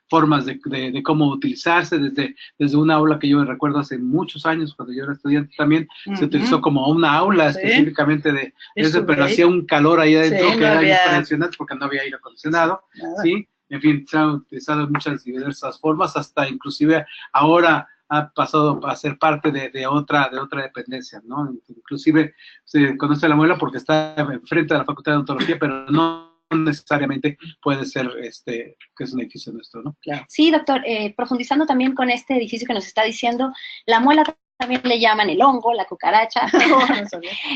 B: formas de cómo utilizarse, desde una aula que yo recuerdo hace muchos años, cuando yo era estudiante también, se utilizó como una aula específicamente de eso, pero hacía un calor ahí adentro que era impresionante porque no había aire acondicionado, ¿sí? En fin, se han utilizado muchas diversas formas, hasta inclusive ahora ha pasado a ser parte de otra dependencia, ¿no? Inclusive se conoce La Muela porque está enfrente de la Facultad de Odontología, pero no necesariamente puede ser que es un edificio nuestro, ¿no?
D: Claro. Sí, doctor, profundizando también con este edificio que nos está diciendo, La Muela también le llaman el hongo, la cucaracha,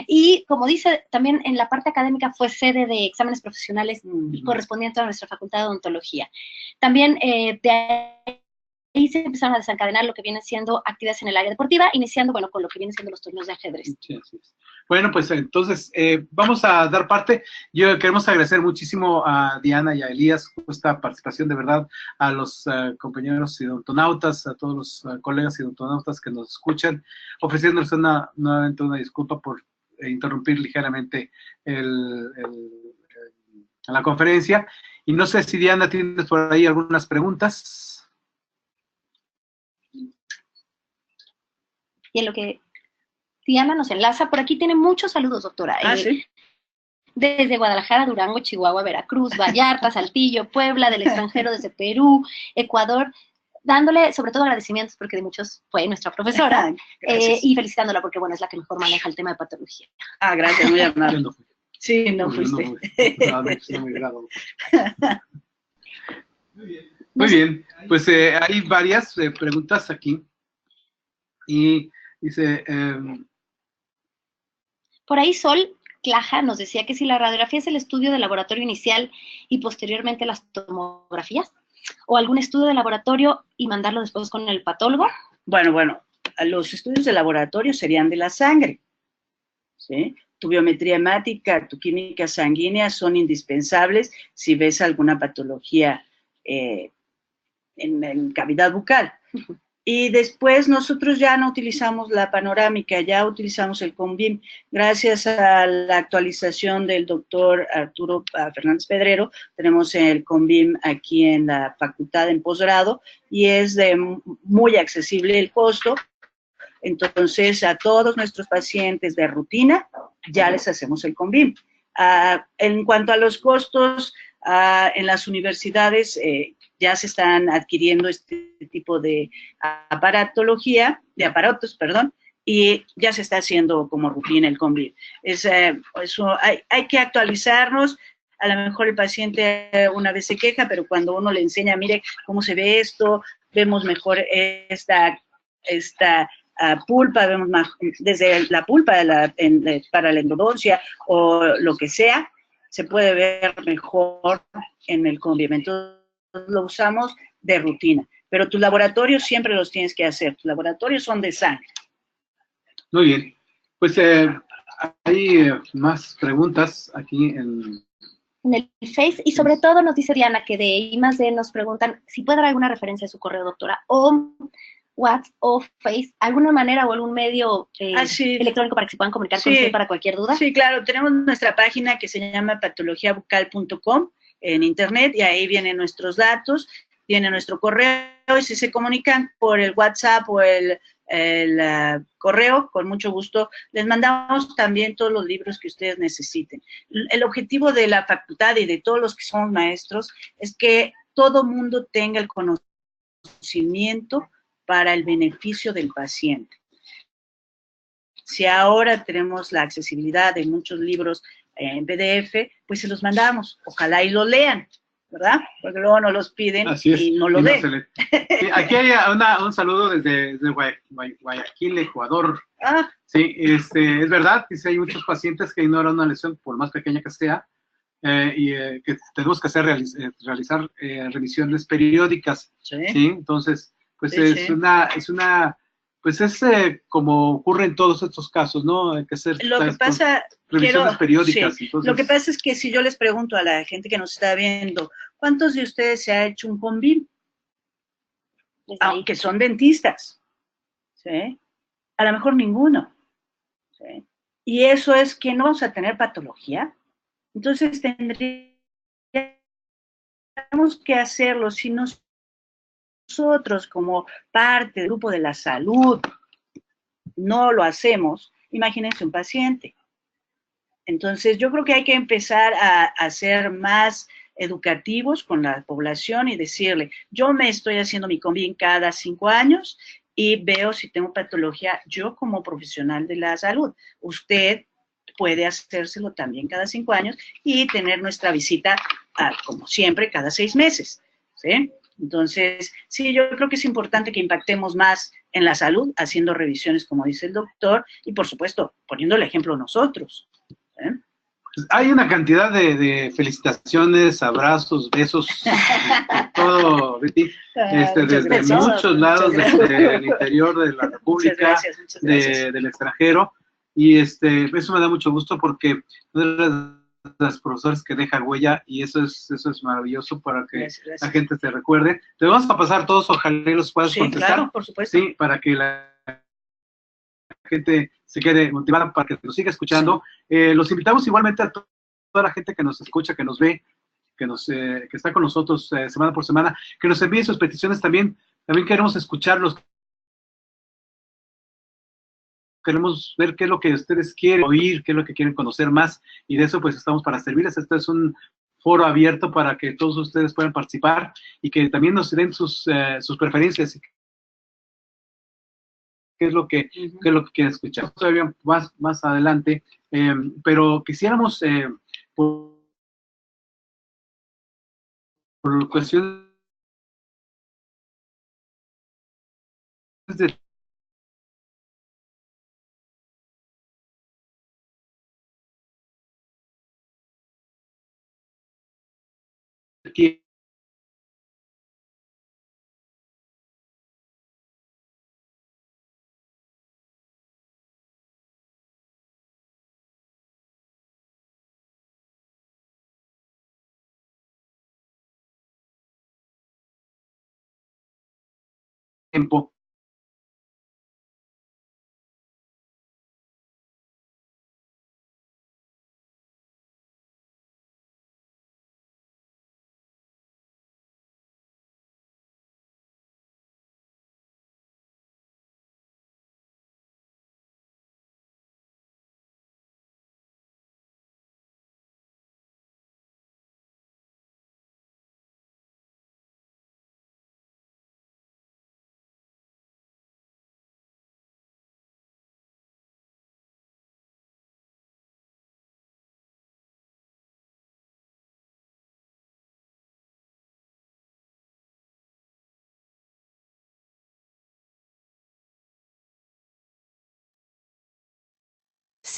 D: y como dice, también en la parte académica fue sede de exámenes profesionales correspondientes a nuestra Facultad de Odontología. También de ahí se empezaron a desencadenar lo que viene siendo actividades en el área deportiva, iniciando, bueno, con lo que vienen siendo los torneos de ajedrez.
B: Sí, así es. Bueno, pues entonces vamos a dar parte. Yo queremos agradecer muchísimo a Diana y a Elías esta participación, de verdad, a los compañeros odontonautas, a todos los colegas odontonautas que nos escuchan, ofreciéndoles nuevamente una disculpa por interrumpir ligeramente la conferencia. Y no sé si Diana tienes por ahí algunas preguntas.
D: Y en lo que Diana nos enlaza, por aquí tiene muchos saludos, doctora.
C: ¿Sí?
D: Desde Guadalajara, Durango, Chihuahua, Veracruz, Vallarta, Saltillo, Puebla, del extranjero, desde Perú, Ecuador, dándole sobre todo agradecimientos porque de muchos fue nuestra profesora y felicitándola porque, bueno, es la que mejor maneja el tema de patología.
C: Ah, gracias, muy amable. Sí, no fuiste.
B: Muy bien, pues hay varias preguntas aquí. Y dice...
D: por ahí Sol Claja nos decía que si la radiografía es el estudio de laboratorio inicial y posteriormente las tomografías, o algún estudio de laboratorio y mandarlo después con el patólogo.
C: Bueno, los estudios de laboratorio serían de la sangre, ¿sí? Tu biometría hemática, tu química sanguínea son indispensables si ves alguna patología en cavidad bucal. Y después nosotros ya no utilizamos la panorámica, ya utilizamos el CONVIM. Gracias a la actualización del doctor Arturo Fernández Pedrero, tenemos el CONVIM aquí en la facultad en posgrado y es de muy accesible el costo. Entonces, a todos nuestros pacientes de rutina ya les hacemos el CONVIM. En cuanto a los costos, en las universidades ya se están adquiriendo este tipo de aparatos, y ya se está haciendo como rutina el CONVIM. Hay que actualizarnos. A lo mejor el paciente una vez se queja, pero cuando uno le enseña, mire cómo se ve esto, vemos mejor esta pulpa, vemos más desde la pulpa para la endodoncia o lo que sea, se puede ver mejor en el CONVIM. Entonces lo usamos de rutina, pero tus laboratorios siempre los tienes que hacer, tus laboratorios son de sangre.
B: Muy bien, pues hay más preguntas aquí en
D: el Face, y sobre todo nos dice Diana que de I+D nos preguntan si puede dar alguna referencia a su correo, doctora, o WhatsApp o Face, alguna manera o algún medio electrónico para que se puedan comunicar con usted para cualquier duda.
C: Sí, claro, tenemos nuestra página que se llama patologiabucal.com en internet y ahí vienen nuestros datos, viene nuestro correo y si se comunican por el WhatsApp o el correo, con mucho gusto, les mandamos también todos los libros que ustedes necesiten. El objetivo de la facultad y de todos los que somos maestros es que todo mundo tenga el conocimiento para el beneficio del paciente. Si ahora tenemos la accesibilidad de muchos libros en PDF, pues se los mandamos, ojalá y lo lean, ¿verdad? Porque luego nos los piden y no lo leen.
B: No sí, aquí hay un saludo desde Guayaquil, Ecuador. Sí, es verdad que sí hay muchos pacientes que ignoran una lesión, por más pequeña que sea, y que tenemos que realizar revisiones periódicas. ¿Sí? Entonces, pues pues es como ocurre en todos estos casos, ¿no? Hay que hacer revisiones periódicas. Entonces,
C: lo que pasa es que si yo les pregunto a la gente que nos está viendo, ¿cuántos de ustedes se ha hecho un CONVIM? Aunque son dentistas, ¿sí? A lo mejor ninguno, ¿sí? Y eso es que no vamos a tener patología. Entonces tendríamos que hacerlo si nosotros como parte del grupo de la salud no lo hacemos, imagínense un paciente. Entonces, yo creo que hay que empezar a ser más educativos con la población y decirle, yo me estoy haciendo mi CONVIM cada 5 años y veo si tengo patología yo como profesional de la salud. Usted puede hacérselo también cada 5 años y tener nuestra visita, como siempre, cada 6 meses, ¿sí? Entonces, sí, yo creo que es importante que impactemos más en la salud, haciendo revisiones, como dice el doctor, y por supuesto, poniendo el ejemplo nosotros.
B: Hay una cantidad de felicitaciones, abrazos, besos, todo, Betty, desde muchos lados del interior de la República, muchas gracias. Del extranjero, y eso me da mucho gusto porque las profesores que dejan huella y eso es maravilloso para que gracias. La gente te recuerde. Te vamos a pasar todos, ojalá los puedas contestar.
C: Claro, por supuesto.
B: Sí, para que la gente se quede motivada para que nos siga escuchando. Sí. Los invitamos igualmente a toda la gente que nos escucha, que nos ve, que está con nosotros semana por semana, que nos envíen sus peticiones también. También queremos escucharlos. Queremos ver qué es lo que ustedes quieren oír, qué es lo que quieren conocer más, y de eso pues estamos para servirles. Este es un foro abierto para que todos ustedes puedan participar y que también nos den sus preferencias, qué es lo que quieren escuchar. Todavía más adelante, pero quisiéramos, por cuestiones de tiempo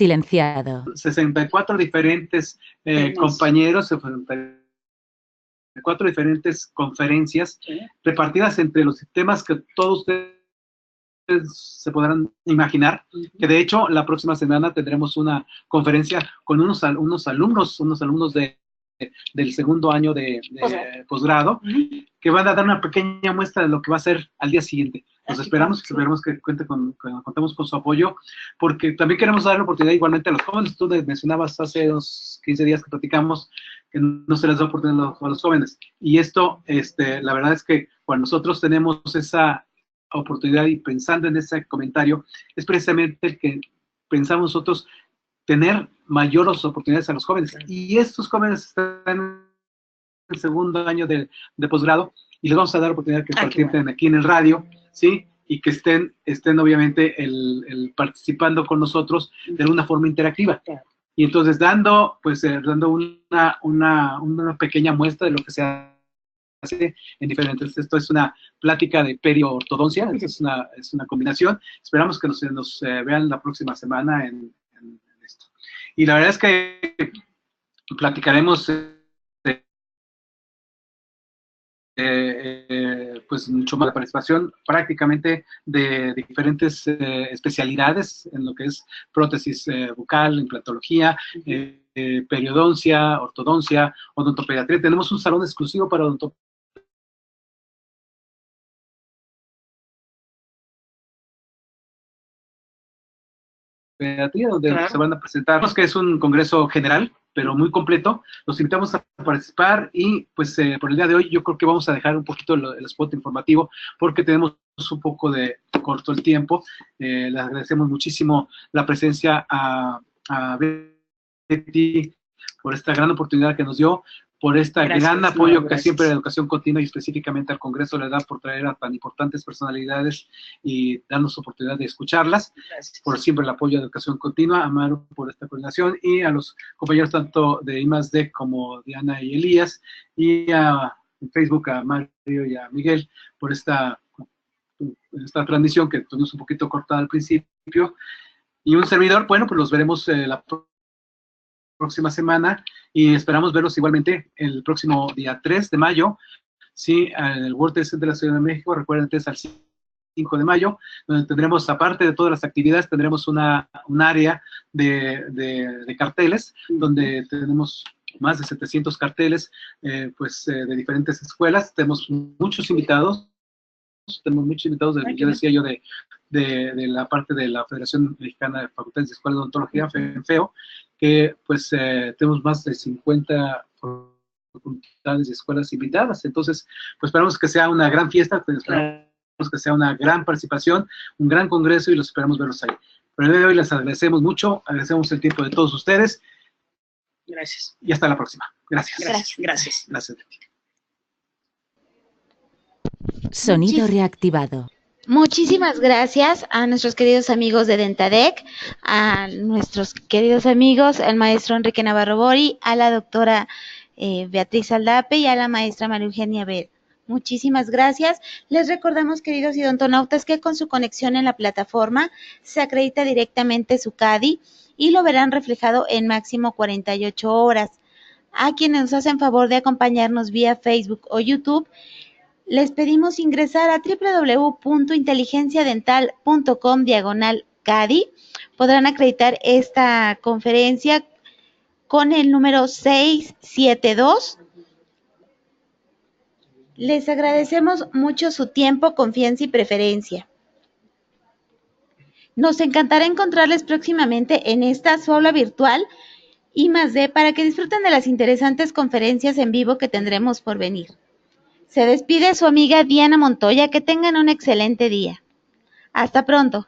E: silenciado.
B: 64 diferentes compañeros, 64 diferentes conferencias repartidas entre los temas que todos ustedes se podrán imaginar, que de hecho la próxima semana tendremos una conferencia con unos alumnos del segundo año de posgrado, que van a dar una pequeña muestra de lo que va a ser al día siguiente. Nos esperamos que contemos con su apoyo, porque también queremos dar la oportunidad igualmente a los jóvenes. Tú mencionabas hace unos 15 días que platicamos que no se les da oportunidad a los jóvenes. Y esto, la verdad es que cuando nosotros tenemos esa oportunidad y pensando en ese comentario, es precisamente el que pensamos nosotros tener mayores oportunidades a los jóvenes. Y estos jóvenes están en el segundo año de posgrado y les vamos a dar la oportunidad que participen aquí en el radio, ¿sí? Y que estén obviamente participando con nosotros de una forma interactiva. Y entonces dando una pequeña muestra de lo que se hace en diferentes. Esto es una plática de perioortodoncia, es una combinación. Esperamos que nos vean la próxima semana en esto. Y la verdad es que platicaremos pues mucho más de participación prácticamente de diferentes especialidades en lo que es prótesis bucal, implantología, periodoncia, ortodoncia, odontopediatría. Tenemos un salón exclusivo para odontopediatría donde se van a presentar, que es un congreso general, pero muy completo. Los invitamos a participar y pues por el día de hoy yo creo que vamos a dejar un poquito el spot informativo porque tenemos un poco de corto el tiempo. Le agradecemos muchísimo la presencia a Betty por esta gran oportunidad que nos dio, por este gran apoyo que siempre la educación continua y específicamente al Congreso le da por traer a tan importantes personalidades y darnos oportunidad de escucharlas, por siempre el apoyo a educación continua, a Maru por esta coordinación y a los compañeros tanto de I+D como Diana y Elías, y en Facebook a Mario y a Miguel por esta transmisión que tuvimos un poquito cortada al principio, y un servidor. Bueno, pues los veremos la próxima semana y esperamos verlos igualmente el próximo día 3 de mayo, sí, en el World Trade Center de la Ciudad de México. Recuerden, 3 al 5 de mayo, donde tendremos, aparte de todas las actividades, tendremos un área de carteles, donde tenemos más de 700 carteles, de diferentes escuelas. Tenemos muchos invitados yo decía yo, de la parte de la Federación Mexicana de Facultades de Escuelas de Odontología, FEO, que pues tenemos más de 50 facultades y escuelas invitadas. Entonces, pues esperamos que sea una gran fiesta, pues, esperamos que sea una gran participación, un gran congreso y los esperamos verlos ahí. Pero el día de hoy les agradecemos mucho, agradecemos el tiempo de todos ustedes.
C: Gracias.
B: Y hasta la próxima. Gracias.
C: Gracias.
E: Sonido reactivado.
A: Muchísimas gracias a nuestros queridos amigos de Dentadec, a nuestros queridos amigos, al maestro Enrique Navarro Bori, a la doctora Beatriz Aldape y a la maestra María Eugenia Ver. Muchísimas gracias. Les recordamos, queridos odontonautas, que con su conexión en la plataforma se acredita directamente su CADI y lo verán reflejado en máximo 48 horas. A quienes nos hacen favor de acompañarnos vía Facebook o YouTube, les pedimos ingresar a www.inteligenciadental.com/CADI. Podrán acreditar esta conferencia con el número 672. Les agradecemos mucho su tiempo, confianza y preferencia. Nos encantará encontrarles próximamente en esta su aula virtual I+D para que disfruten de las interesantes conferencias en vivo que tendremos por venir. Se despide su amiga Diana Montoya. Que tengan un excelente día. Hasta pronto.